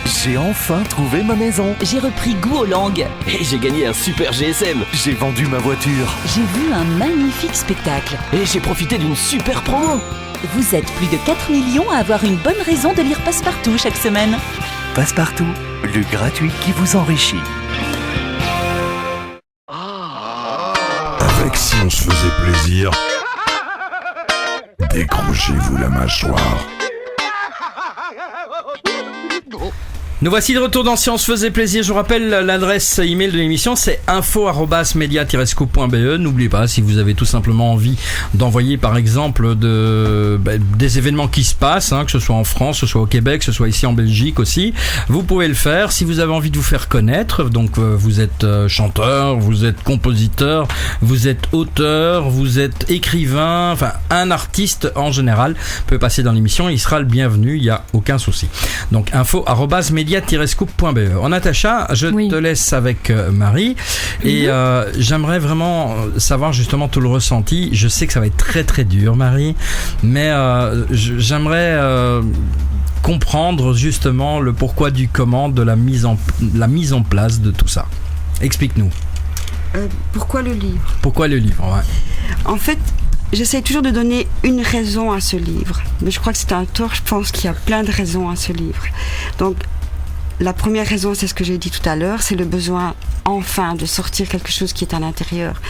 J'ai enfin trouvé ma maison. J'ai repris goût aux langues. Et j'ai gagné un super GSM. J'ai vendu ma voiture. J'ai vu un magnifique spectacle. Et j'ai profité d'une super promo. Vous êtes plus de 4 millions à avoir une bonne raison de lire Passepartout chaque semaine. Passepartout, le gratuit qui vous enrichit. Avec Si on se faisait plaisir, décrochez-vous la mâchoire. Nous voici de retour dans Si on se faisait plaisir. Je vous rappelle l'adresse email de l'émission, c'est info@media-scoop.be. N'oubliez pas, si vous avez tout simplement envie d'envoyer par exemple des événements qui se passent, que ce soit en France, que ce soit au Québec, que ce soit ici en Belgique aussi, vous pouvez le faire. Si vous avez envie de vous faire connaître, donc vous êtes chanteur, vous êtes compositeur, vous êtes auteur, vous êtes écrivain, enfin un artiste en général peut passer dans l'émission, il sera le bienvenu, il n'y a aucun souci. Donc info@media-scoop.be. Natacha, je te laisse avec Marie et j'aimerais vraiment savoir justement tout le ressenti. Je sais que ça va être très très dur, Marie, mais j'aimerais comprendre justement le pourquoi du comment de la mise en place de tout ça. Explique-nous. Pourquoi le livre ? Pourquoi le livre, ouais. En fait, j'essaie toujours de donner une raison à ce livre, mais je crois que c'est un tort. Je pense qu'il y a plein de raisons à ce livre. Donc la première raison, c'est ce que j'ai dit tout à l'heure, c'est le besoin enfin de sortir quelque chose qui est à l'intérieur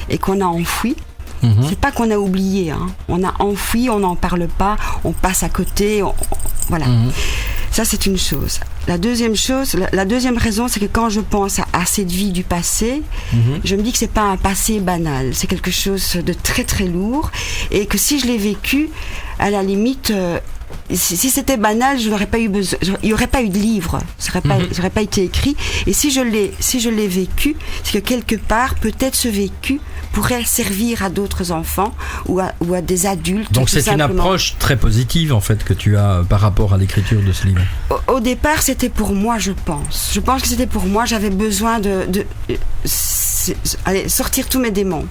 et qu'on a enfoui. C'est pas qu'on a oublié, on a enfoui, on n'en parle pas, on passe à côté, voilà. Ça, c'est une chose. La deuxième chose, la deuxième raison, c'est que quand je pense à cette vie du passé, je me dis que c'est pas un passé banal, c'est quelque chose de très très lourd et que si je l'ai vécu, à la limite, si c'était banal, je n'aurais pas eu besoin, il n'y aurait pas eu de livre, ça n'aurait pas été écrit. Et si je l'ai vécu, c'est que quelque part, peut-être ce vécu pourrait servir à d'autres enfants ou à des adultes. Donc c'est une approche très positive en fait que tu as par rapport à l'écriture de ce livre. Au départ, c'était pour moi, je pense. Je pense que c'était pour moi. J'avais besoin de sortir tous mes démons.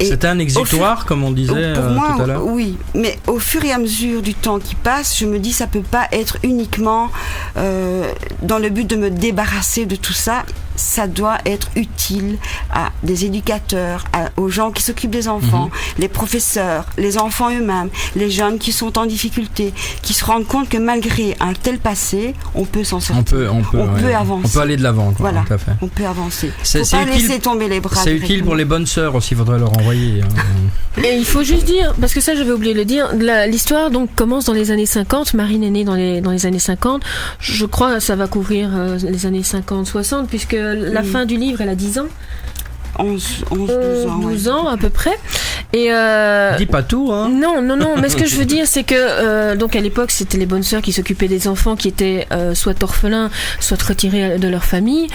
C'était un exutoire, comme on disait pour moi, tout à l'heure. Oui, mais au fur et à mesure du temps qui passe, je me dis ça peut pas être uniquement dans le but de me débarrasser de tout ça. Ça doit être utile à des éducateurs, aux gens qui s'occupent des enfants, les professeurs, les enfants eux-mêmes, les jeunes qui sont en difficulté, qui se rendent compte que malgré un tel passé, on peut s'en sortir. On peut avancer. On peut aller de l'avant. Voilà, tout à fait. on peut avancer. C'est pas utile, laisser tomber les bras. C'est utile pour les bonnes sœurs aussi, il faudrait leur envoyer. Et il faut juste dire, parce que ça j'avais oublié de le dire, l'histoire donc commence dans les années 50, Marine est née dans les années 50, je crois que ça va couvrir les années 50-60, puisque la fin du livre elle a 10 ans. 12 ans à peu près. Et dis pas tout, hein. Non, mais ce que je veux dire, c'est que donc à l'époque, c'était les bonnes sœurs qui s'occupaient des enfants qui étaient soit orphelins, soit retirés de leur famille.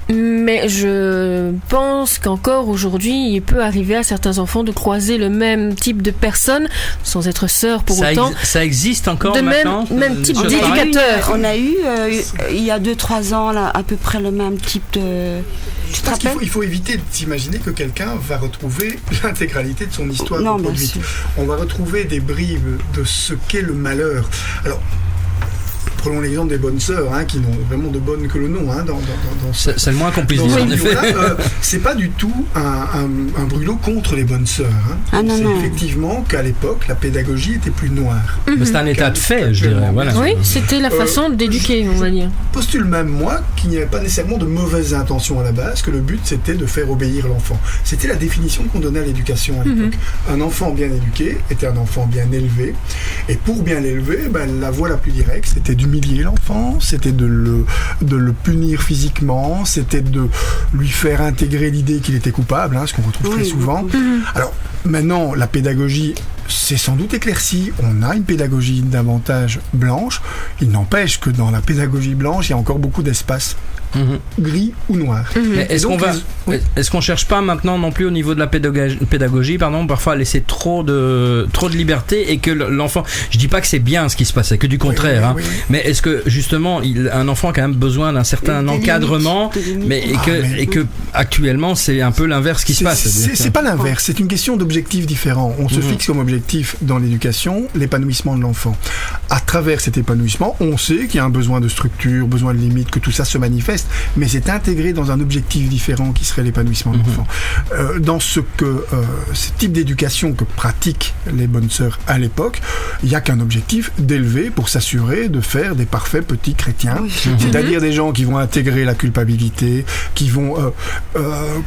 Mais je pense qu'encore aujourd'hui, il peut arriver à certains enfants de croiser le même type de personnes, sans être sœurs pour autant. Ça existe encore de maintenant. Même type d'éducateur. On a eu il y a 2-3 ans là, à peu près le même type de. Je pense qu'il faut éviter de s'imaginer que quelqu'un va retrouver l'intégralité de son histoire reproduite. On va retrouver des bribes de ce qu'est le malheur. Alors, prenons l'exemple des bonnes sœurs, qui n'ont vraiment de bonnes que le nom. C'est le moins qu'on puisse dire, en effet. C'est pas du tout un brûlot contre les bonnes sœurs. Effectivement qu'à l'époque, la pédagogie était plus noire. Mais c'est un état de fait, je dirais. Voilà. Oui, c'était la façon d'éduquer, on va dire. Je postule même, moi, qu'il n'y avait pas nécessairement de mauvaises intentions à la base, que le but, c'était de faire obéir l'enfant. C'était la définition qu'on donnait à l'éducation à l'époque. Un enfant bien éduqué était un enfant bien élevé. Et pour bien l'élever, la voie la plus directe, c'était d'humilier l'enfant, c'était de le punir physiquement, c'était de lui faire intégrer l'idée qu'il était coupable, ce qu'on retrouve très souvent. Alors, maintenant, la pédagogie, c'est sans doute éclairci. On a une pédagogie davantage blanche. Il n'empêche que dans la pédagogie blanche, il y a encore beaucoup d'espace gris ou noir. Mais est-ce donc, qu'on oui. est-ce qu'on cherche pas maintenant non plus au niveau de la pédagogie, parfois à laisser trop de liberté et que l'enfant, je dis pas que c'est bien ce qui se passe, c'est que du contraire, oui. mais est-ce que justement un enfant a quand même besoin d'un certain encadrement, et que actuellement c'est un peu l'inverse qui se passe. C'est pas l'inverse, c'est une question d'objectifs différents. On se fixe comme objectif dans l'éducation l'épanouissement de l'enfant. À travers cet épanouissement, on sait qu'il y a un besoin de structure, besoin de limite, que tout ça se manifeste, mais c'est intégré dans un objectif différent qui serait l'épanouissement de l'enfant. Dans ce type d'éducation que pratiquent les bonnes sœurs à l'époque, il n'y a qu'un objectif d'élever pour s'assurer de faire des parfaits petits chrétiens, c'est-à-dire des gens qui vont intégrer la culpabilité, qui vont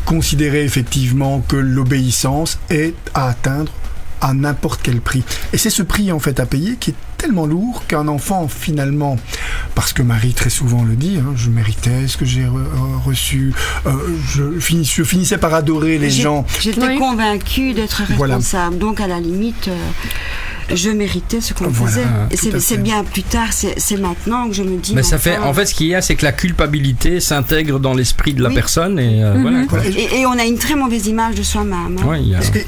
considérer effectivement que l'obéissance est à atteindre à n'importe quel prix. Et c'est ce prix en fait à payer qui est tellement lourd qu'un enfant finalement, parce que Marie très souvent le dit, je méritais ce que j'ai reçu, je finissais par adorer les gens. J'étais convaincue d'être responsable, donc à la limite je méritais ce qu'on faisait. Et c'est bien plus tard, c'est maintenant que je me dis. Mais ça fait, en fait, ce qu'il y a, c'est que la culpabilité s'intègre dans l'esprit de la personne et voilà. Et on a une très mauvaise image de soi-même.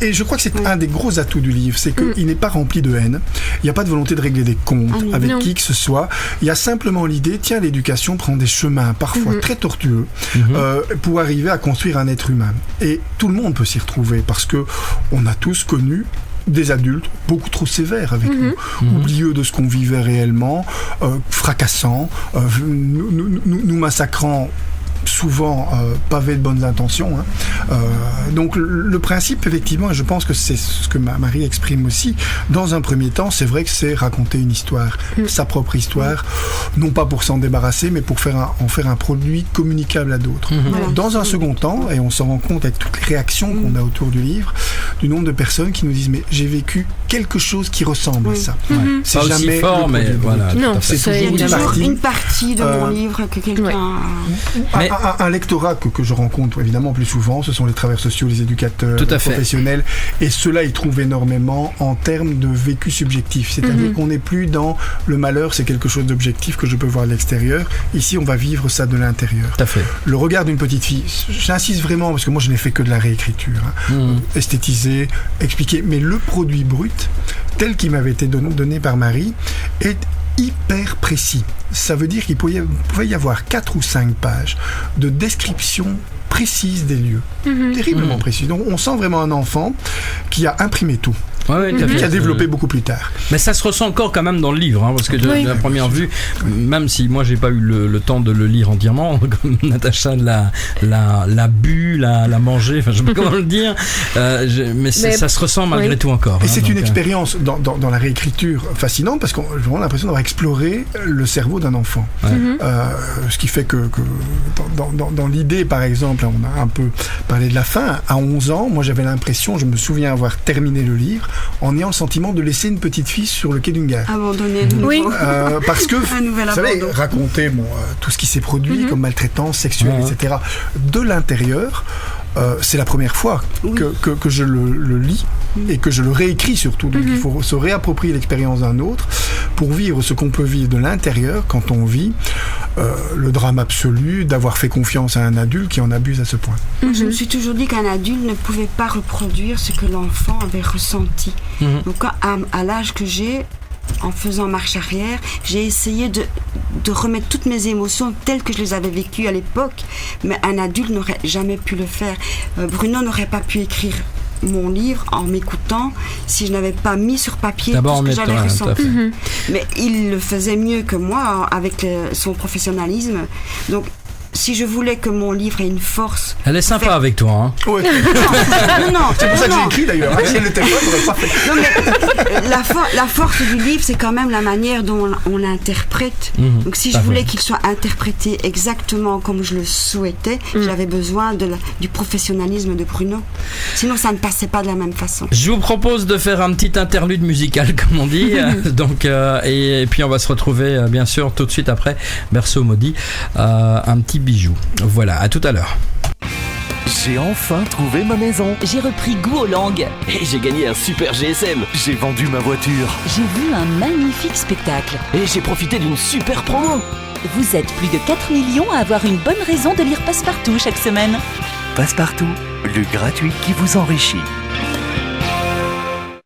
Et je crois que c'est un des gros atouts du livre, c'est qu'il n'est pas rempli de haine. Il n'y a pas de volonté de régler des comptes avec qui que ce soit. Il y a simplement l'idée, tiens, l'éducation prend des chemins parfois très tortueux pour arriver à construire un être humain. Et tout le monde peut s'y retrouver parce que on a tous connu des adultes beaucoup trop sévères avec nous, oublieux de ce qu'on vivait réellement, fracassants, nous massacrant souvent pavé de bonnes intentions. Donc le principe, effectivement, et je pense que c'est ce que Marie exprime aussi, dans un premier temps, c'est vrai que c'est raconter une histoire, sa propre histoire, non pas pour s'en débarrasser, mais pour en faire un produit communicable à d'autres. Dans un second temps, et on s'en rend compte avec toutes les réactions qu'on a autour du livre, du nombre de personnes qui nous disent mais j'ai vécu quelque chose qui ressemble à ça. C'est pas jamais aussi fort, mais voilà. Non, c'est toujours une partie de mon livre que quelqu'un... Un lectorat que je rencontre évidemment plus souvent, ce sont les travailleurs sociaux, les éducateurs, les professionnels, et ceux-là ils trouvent énormément en termes de vécu subjectif, c'est-à-dire qu'on n'est plus dans le malheur, c'est quelque chose d'objectif que je peux voir de l'extérieur, ici on va vivre ça de l'intérieur. Tout à fait. Le regard d'une petite fille, j'insiste vraiment parce que moi je n'ai fait que de la réécriture, esthétiser, expliquer, mais le produit brut tel qu'il m'avait été donné par Marie est hyper précis. Ça veut dire qu'il pouvait y avoir 4 ou 5 pages de description précise des lieux. Terriblement précis. Donc on sent vraiment un enfant qui a imprimé tout. Qui a développé beaucoup plus tard. Mais ça se ressent encore quand même dans le livre, parce que de la première vue, même si moi j'ai pas eu le temps de le lire entièrement, comme Natacha l'a bu, l'a mangé, enfin je sais pas comment le dire, mais ça se ressent malgré tout encore. Et c'est une expérience dans la réécriture fascinante parce qu'on a vraiment l'impression d'avoir exploré le cerveau d'un enfant. Ce qui fait que dans l'idée, par exemple, on a un peu parlé de la fin, à 11 ans, moi j'avais l'impression, je me souviens avoir terminé le livre en ayant le sentiment de laisser une petite fille sur le quai d'une gare. Abandonner. Parce que, vous savez, raconter tout ce qui s'est produit comme maltraitance sexuelle, etc. De l'intérieur, c'est la première fois que je le lis et que je le réécris surtout. Donc il faut se réapproprier l'expérience d'un autre pour vivre ce qu'on peut vivre de l'intérieur quand on vit le drame absolu d'avoir fait confiance à un adulte qui en abuse à ce point. Je me suis toujours dit qu'un adulte ne pouvait pas reproduire ce que l'enfant avait ressenti. Donc à l'âge que j'ai, en faisant marche arrière, j'ai essayé de remettre toutes mes émotions telles que je les avais vécues à l'époque, mais un adulte n'aurait jamais pu le faire. Bruno n'aurait pas pu écrire mon livre en m'écoutant si je n'avais pas mis sur papier tout ce que j'avais ressenti. Mais il le faisait mieux que moi avec son professionnalisme. Donc si je voulais que mon livre ait une force... Elle est sympa avec toi, hein. Ouais. Non, c'est pour ça que j'ai écrit d'ailleurs. Si elle n'était pas, j'aurais pas fait. Non, mais la force du livre, c'est quand même la manière dont on l'interprète. Donc si je voulais qu'il soit interprété exactement comme je le souhaitais, j'avais besoin du professionnalisme de Bruno. Sinon, ça ne passait pas de la même façon. Je vous propose de faire un petit interlude musical, comme on dit. Donc, et puis on va se retrouver, bien sûr, tout de suite après Berceau maudit. Un petit bijou. Voilà, à tout à l'heure. J'ai enfin trouvé ma maison. J'ai repris goût aux langues. Et j'ai gagné un super GSM. J'ai vendu ma voiture. J'ai vu un magnifique spectacle. Et j'ai profité d'une super promo. Vous êtes plus de 4 millions à avoir une bonne raison de lire Passepartout chaque semaine. Passepartout, le gratuit qui vous enrichit.